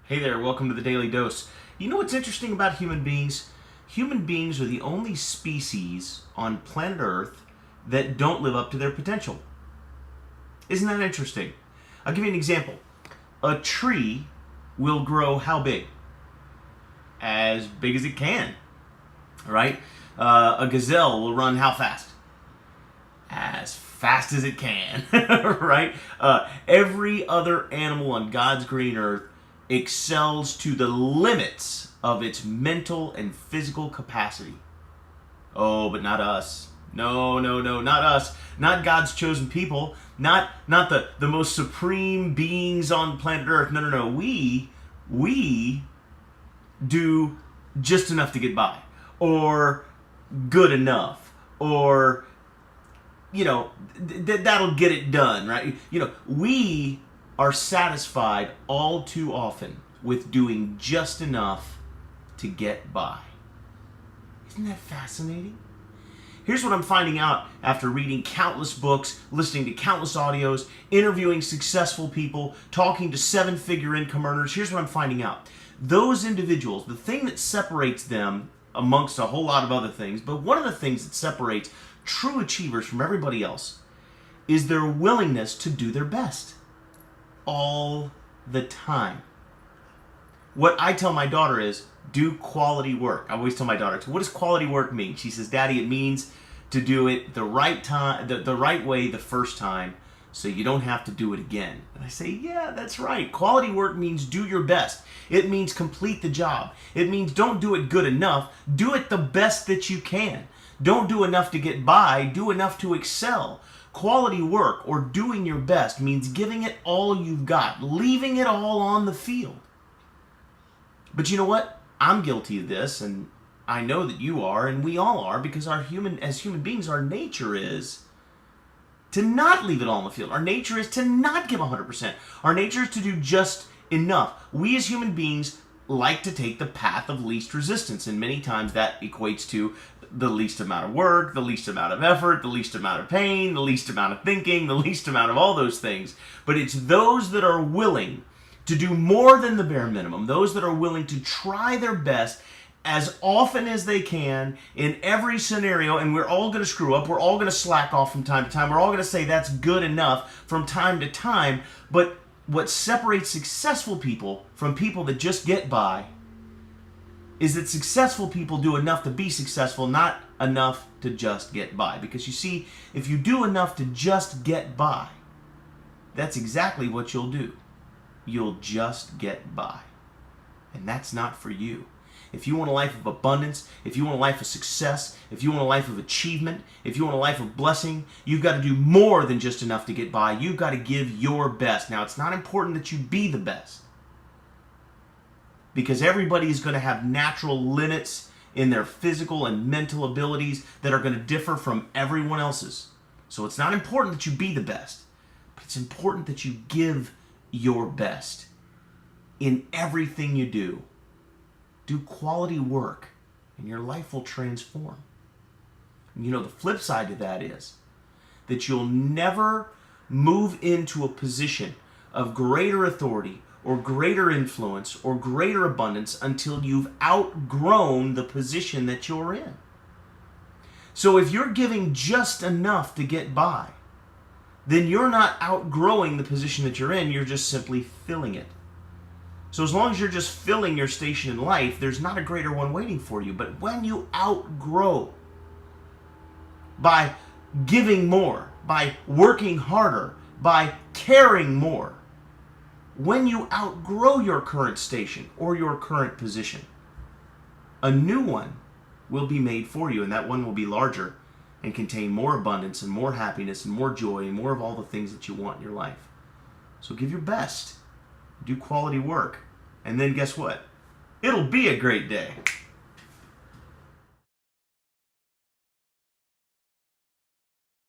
Hey there, welcome to the Daily Dose. You know what's interesting about human beings? Human beings are the only species on planet Earth that don't live up to their potential. Isn't that interesting? I'll give you an example. A tree will grow how big? As big as it can, right? A gazelle will run how fast? As fast as it can, right? Every other animal on God's green earth excels to the limits of its mental and physical capacity. Oh, but not us. No, not us. Not God's chosen people. Not the most supreme beings on planet Earth. No. We do just enough to get by. Or good enough. Or, that'll get it done, right? We are satisfied all too often with doing just enough to get by. Isn't that fascinating? Here's what I'm finding out after reading countless books, listening to countless audios, interviewing successful people, talking to seven-figure income earners. Here's what I'm finding out. Those individuals, the thing that separates them amongst a whole lot of other things, but one of the things that separates true achievers from everybody else is their willingness to do their best. All the time. What I tell my daughter is, do quality work. I always tell my daughter, what does quality work mean? She says, Daddy, it means to do it the right time, the right way the first time, so you don't have to do it again. And I say, yeah, that's right. Quality work means do your best. It means complete the job. It means don't do it good enough. Do it the best that you can. Don't do enough to get by. Do enough to excel. Quality work, or doing your best, means giving it all you've got, leaving it all on the field. But you know what? I'm guilty of this, and I know that you are, and we all are, because as human beings, our nature is to not leave it all on the field. Our nature is to not give 100%. Our nature is to do just enough. We as human beings like to take the path of least resistance, and many times that equates to the least amount of work, the least amount of effort, the least amount of pain, the least amount of thinking, the least amount of all those things. But it's those that are willing to do more than the bare minimum, those that are willing to try their best as often as they can in every scenario, and we're all going to screw up, we're all going to slack off from time to time, we're all going to say that's good enough from time to time, but what separates successful people from people that just get by is that successful people do enough to be successful, not enough to just get by. Because you see, if you do enough to just get by, that's exactly what you'll do. You'll just get by. And that's not for you. If you want a life of abundance, if you want a life of success, if you want a life of achievement, if you want a life of blessing, you've got to do more than just enough to get by. You've got to give your best. Now, it's not important that you be the best, because everybody is going to have natural limits in their physical and mental abilities that are going to differ from everyone else's. So it's not important that you be the best, but it's important that you give your best in everything you do. Do quality work, and your life will transform. And the flip side to that is that you'll never move into a position of greater authority or greater influence or greater abundance until you've outgrown the position that you're in. So if you're giving just enough to get by, then you're not outgrowing the position that you're in, you're just simply filling it. So as long as you're just filling your station in life, there's not a greater one waiting for you. But when you outgrow by giving more, by working harder, by caring more, when you outgrow your current station or your current position, a new one will be made for you, and that one will be larger and contain more abundance and more happiness and more joy and more of all the things that you want in your life. So give your best. Do quality work. And then guess what? It'll be a great day.